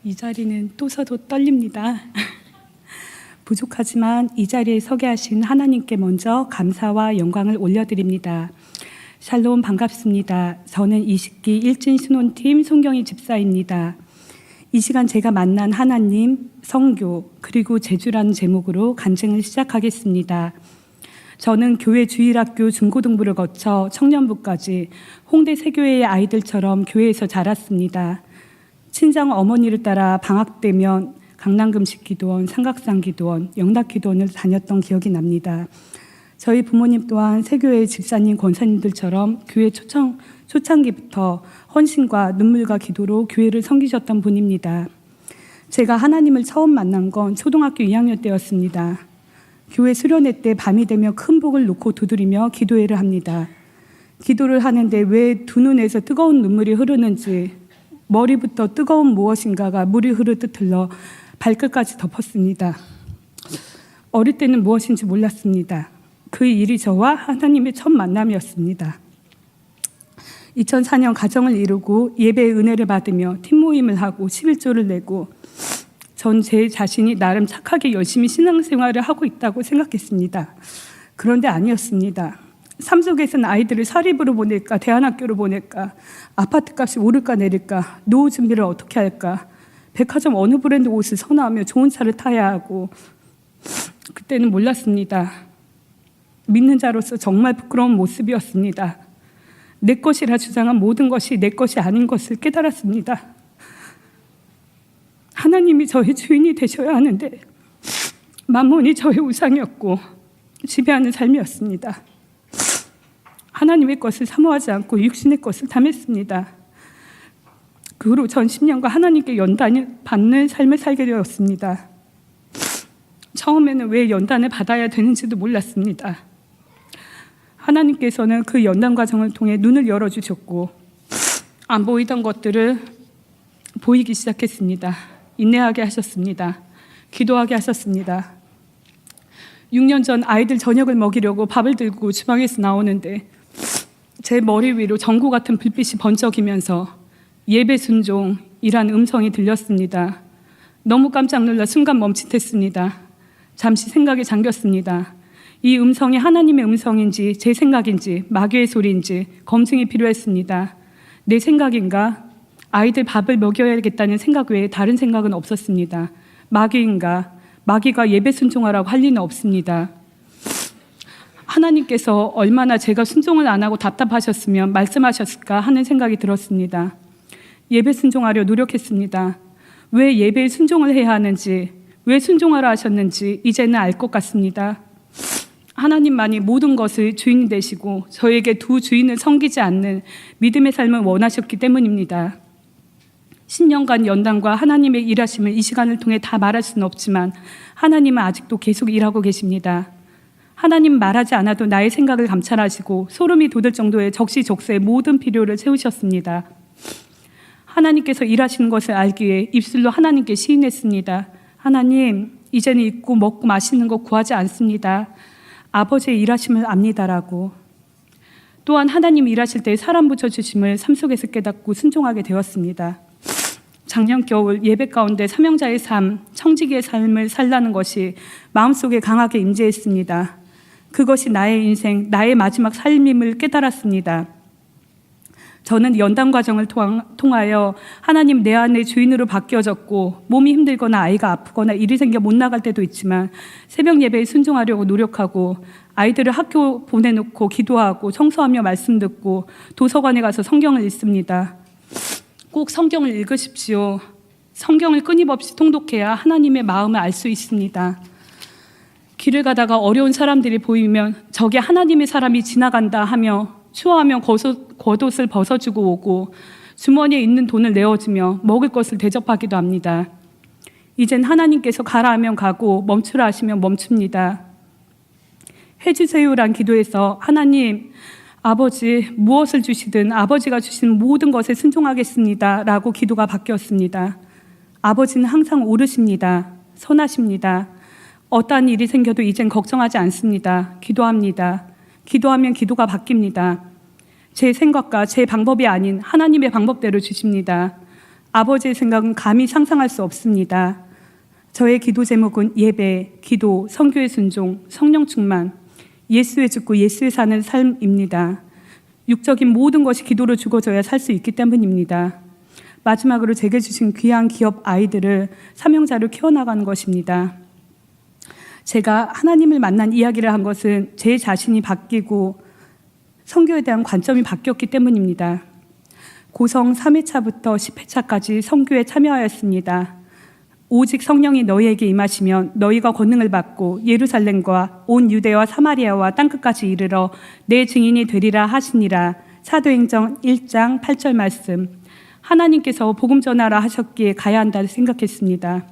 이 자리는 또 서도 떨립니다. 부족하지만 이 자리에 서게 하신 하나님께 먼저 감사와 영광을 올려드립니다. 샬롬, 반갑습니다. 저는 20기 일진 신혼팀 송경희 집사입니다. 이 시간 제가 만난 하나님, 성교, 그리고 제주라는 제목으로 간증을 시작하겠습니다. 저는 교회 주일학교 중고등부를 거쳐 청년부까지 홍대 세교회의 아이들처럼 교회에서 자랐습니다. 친정 어머니를 따라 방학 때면 강남금식기도원, 삼각산기도원, 영락기도원을 다녔던 기억이 납니다. 저희 부모님 또한 세교회 집사님, 권사님들처럼 교회 초창기부터 헌신과 눈물과 기도로 교회를 섬기셨던 분입니다. 제가 하나님을 처음 만난 건 초등학교 2학년 때였습니다. 교회 수련회 때 밤이 되면 큰 복을 놓고 두드리며 기도회를 합니다. 기도를 하는데 왜 두 눈에서 뜨거운 눈물이 흐르는지, 머리부터 뜨거운 무엇인가가 물이 흐르듯 흘러 발끝까지 덮었습니다. 어릴 때는 무엇인지 몰랐습니다. 그 일이 저와 하나님의 첫 만남이었습니다. 2004년 가정을 이루고 예배의 은혜를 받으며 팀 모임을 하고 11조를 내고 전 제 자신이 나름 착하게 열심히 신앙생활을 하고 있다고 생각했습니다. 그런데 아니었습니다. 삶 속에서는 아이들을 사립으로 보낼까, 대안학교로 보낼까, 아파트값이 오를까 내릴까, 노후 준비를 어떻게 할까, 백화점 어느 브랜드 옷을 선호하며 좋은 차를 타야 하고, 그때는 몰랐습니다. 믿는 자로서 정말 부끄러운 모습이었습니다. 내 것이라 주장한 모든 것이 내 것이 아닌 것을 깨달았습니다. 하나님이 저의 주인이 되셔야 하는데 만몬이 저의 우상이었고 지배하는 삶이었습니다. 하나님의 것을 사모하지 않고 육신의 것을 탐했습니다. 그 후로 전 10년간 하나님께 연단을 받는 삶을 살게 되었습니다. 처음에는 왜 연단을 받아야 되는지도 몰랐습니다. 하나님께서는 그 연단 과정을 통해 눈을 열어주셨고 안 보이던 것들을 보이기 시작했습니다. 인내하게 하셨습니다. 기도하게 하셨습니다. 6년 전 아이들 저녁을 먹이려고 밥을 들고 주방에서 나오는데 제 머리 위로 전구 같은 불빛이 번쩍이면서 예배 순종이란 음성이 들렸습니다. 너무 깜짝 놀라 순간 멈칫했습니다. 잠시 생각에 잠겼습니다. 이 음성이 하나님의 음성인지 제 생각인지 마귀의 소리인지 검증이 필요했습니다. 내 생각인가? 아이들 밥을 먹여야겠다는 생각 외에 다른 생각은 없었습니다. 마귀인가? 마귀가 예배 순종하라고 할 리는 없습니다. 하나님께서 얼마나 제가 순종을 안 하고 답답하셨으면 말씀하셨을까 하는 생각이 들었습니다. 예배 순종하려 노력했습니다. 왜 예배에 순종을 해야 하는지, 왜 순종하라 하셨는지 이제는 알 것 같습니다. 하나님만이 모든 것을 주인 되시고 저에게 두 주인을 섬기지 않는 믿음의 삶을 원하셨기 때문입니다. 10년간 연단과 하나님의 일하심을 이 시간을 통해 다 말할 수는 없지만 하나님은 아직도 계속 일하고 계십니다. 하나님 말하지 않아도 나의 생각을 감찰하시고 소름이 돋을 정도의 적시적소의 모든 필요를 채우셨습니다. 하나님께서 일하시는 것을 알기에 입술로 하나님께 시인했습니다. 하나님, 이제는 입고 먹고 마시는 것 구하지 않습니다. 아버지의 일하심을 압니다라고. 또한 하나님 일하실 때 사람 붙여주심을 삶 속에서 깨닫고 순종하게 되었습니다. 작년 겨울 예배 가운데 사명자의 삶, 청지기의 삶을 살라는 것이 마음속에 강하게 임재했습니다. 그것이 나의 인생, 나의 마지막 삶임을 깨달았습니다. 저는 연단 과정을 통하여 하나님 내 안의 주인으로 바뀌어졌고 몸이 힘들거나 아이가 아프거나 일이 생겨 못 나갈 때도 있지만 새벽 예배에 순종하려고 노력하고 아이들을 학교 보내놓고 기도하고 청소하며 말씀 듣고 도서관에 가서 성경을 읽습니다. 꼭 성경을 읽으십시오. 성경을 끊임없이 통독해야 하나님의 마음을 알 수 있습니다. 길을 가다가 어려운 사람들이 보이면 저게 하나님의 사람이 지나간다 하며 추워하면 겉옷을 벗어주고 오고 주머니에 있는 돈을 내어주며 먹을 것을 대접하기도 합니다. 이젠 하나님께서 가라 하면 가고 멈추라 하시면 멈춥니다. 해주세요란 기도에서 하나님, 아버지 무엇을 주시든 아버지가 주신 모든 것에 순종하겠습니다 라고 기도가 바뀌었습니다. 아버지는 항상 옳으십니다. 선하십니다. 어떠한 일이 생겨도 이젠 걱정하지 않습니다. 기도합니다. 기도하면 기도가 바뀝니다. 제 생각과 제 방법이 아닌 하나님의 방법대로 주십니다. 아버지의 생각은 감히 상상할 수 없습니다. 저의 기도 제목은 예배, 기도, 선교의 순종, 성령 충만, 예수에 죽고 예수에 사는 삶입니다. 육적인 모든 것이 기도로 죽어져야 살 수 있기 때문입니다. 마지막으로 제게 주신 귀한 기업 아이들을 사명자로 키워나가는 것입니다. 제가 하나님을 만난 이야기를 한 것은 제 자신이 바뀌고 선교에 대한 관점이 바뀌었기 때문입니다. 고성 3회차부터 10회차까지 선교에 참여하였습니다. 오직 성령이 너희에게 임하시면 너희가 권능을 받고 예루살렘과 온 유대와 사마리아와 땅끝까지 이르러 내 증인이 되리라 하시니라. 사도행전 1장 8절 말씀. 하나님께서 복음 전하라 하셨기에 가야 한다 생각했습니다.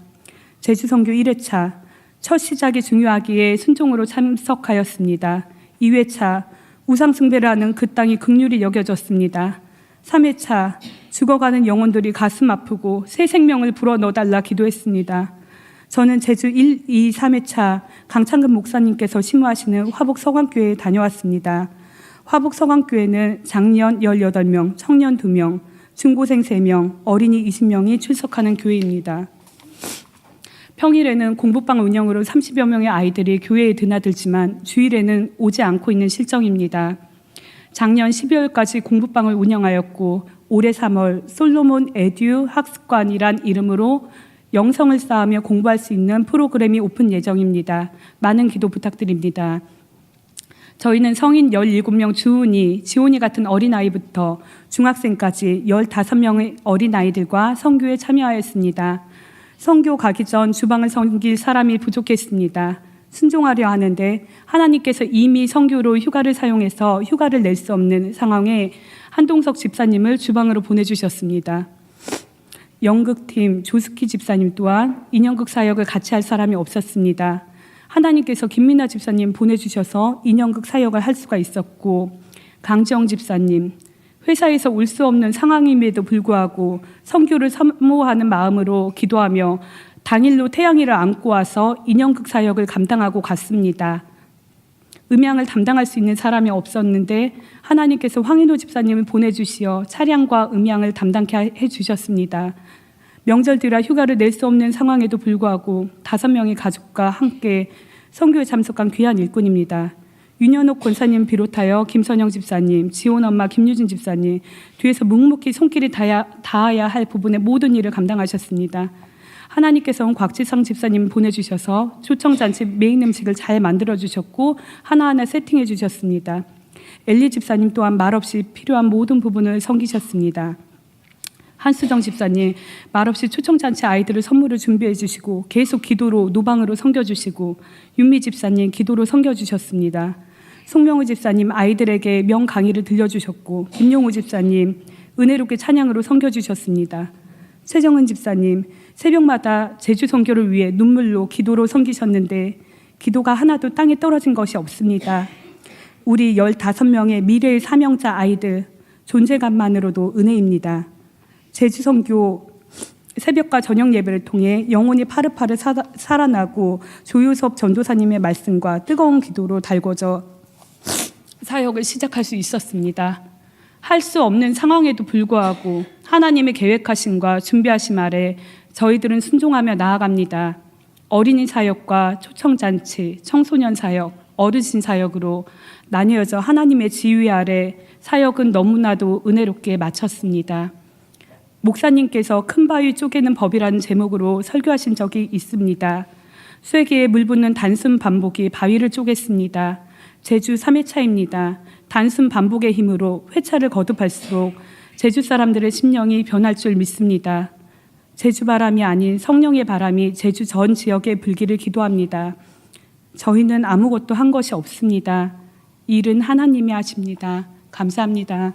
제주 선교 1회차 첫 시작이 중요하기에 순종으로 참석하였습니다. 2회차 우상 숭배를 하는 그 땅이 긍휼히 여겨졌습니다. 3회차 죽어가는 영혼들이 가슴 아프고 새 생명을 불어넣어달라 기도했습니다. 저는 제주 1, 2, 3회차 강창근 목사님께서 심우하시는 화북서강교회에 다녀왔습니다. 화북서강교회는 장년 18명, 청년 2명, 중고생 3명, 어린이 20명이 출석하는 교회입니다. 평일에는 공부방 운영으로 30여 명의 아이들이 교회에 드나들지만 주일에는 오지 않고 있는 실정입니다. 작년 12월까지 공부방을 운영하였고 올해 3월 솔로몬 에듀 학습관이란 이름으로 영성을 쌓으며 공부할 수 있는 프로그램이 오픈 예정입니다. 많은 기도 부탁드립니다. 저희는 성인 17명 주은이, 지온이 같은 어린아이부터 중학생까지 15명의 어린아이들과 선교에 참여하였습니다. 선교 가기 전 주방을 섬길 사람이 부족했습니다. 순종하려 하는데 하나님께서 이미 선교로 휴가를 사용해서 휴가를 낼 수 없는 상황에 한동석 집사님을 주방으로 보내주셨습니다. 연극팀 조스키 집사님 또한 인형극 사역을 같이 할 사람이 없었습니다. 하나님께서 김민아 집사님 보내주셔서 인형극 사역을 할 수가 있었고, 강지영 집사님, 회사에서 올 수 없는 상황임에도 불구하고 선교를 사모하는 마음으로 기도하며 당일로 태양이를 안고 와서 인형극 사역을 감당하고 갔습니다. 음향을 담당할 수 있는 사람이 없었는데 하나님께서 황인호 집사님을 보내주시어 차량과 음향을 담당케 해주셨습니다. 명절 뒤라 휴가를 낼 수 없는 상황에도 불구하고 5명의 가족과 함께 선교에 참석한 귀한 일꾼입니다. 윤현옥 권사님 비롯하여 김선영 집사님, 지온 엄마 김유진 집사님, 뒤에서 묵묵히 손길이 닿아야 할 부분의 모든 일을 감당하셨습니다. 하나님께서는 곽지성 집사님 보내주셔서 초청잔치 메인 음식을 잘 만들어주셨고 하나하나 세팅해 주셨습니다. 엘리 집사님 또한 말없이 필요한 모든 부분을 섬기셨습니다. 한수정 집사님 말없이 초청잔치 아이들을 선물을 준비해 주시고 계속 기도로 노방으로 섬겨주시고, 윤미 집사님 기도로 섬겨주셨습니다. 송명우 집사님 아이들에게 명강의를 들려주셨고, 김용우 집사님 은혜롭게 찬양으로 섬겨주셨습니다. 최정은 집사님 새벽마다 제주 선교를 위해 눈물로 기도로 섬기셨는데 기도가 하나도 땅에 떨어진 것이 없습니다. 우리 15명의 미래의 사명자 아이들 존재감만으로도 은혜입니다. 제주 선교 새벽과 저녁 예배를 통해 영혼이 파릇파릇 살아나고 조효섭 전도사님의 말씀과 뜨거운 기도로 달궈져 사역을 시작할 수 있었습니다. 할 수 없는 상황에도 불구하고 하나님의 계획하심과 준비하심 아래 저희들은 순종하며 나아갑니다. 어린이 사역과 초청잔치, 청소년 사역, 어르신 사역으로 나뉘어져 하나님의 지휘 아래 사역은 너무나도 은혜롭게 마쳤습니다. 목사님께서 큰 바위 쪼개는 법이라는 제목으로 설교하신 적이 있습니다. 쇠기에 물 붓는 단순 반복이 바위를 쪼갰습니다. 제주 3회차입니다. 단순 반복의 힘으로 회차를 거듭할수록 제주 사람들의 심령이 변할 줄 믿습니다. 제주 바람이 아닌 성령의 바람이 제주 전 지역에 불기를 기도합니다. 저희는 아무것도 한 것이 없습니다. 일은 하나님이 하십니다. 감사합니다.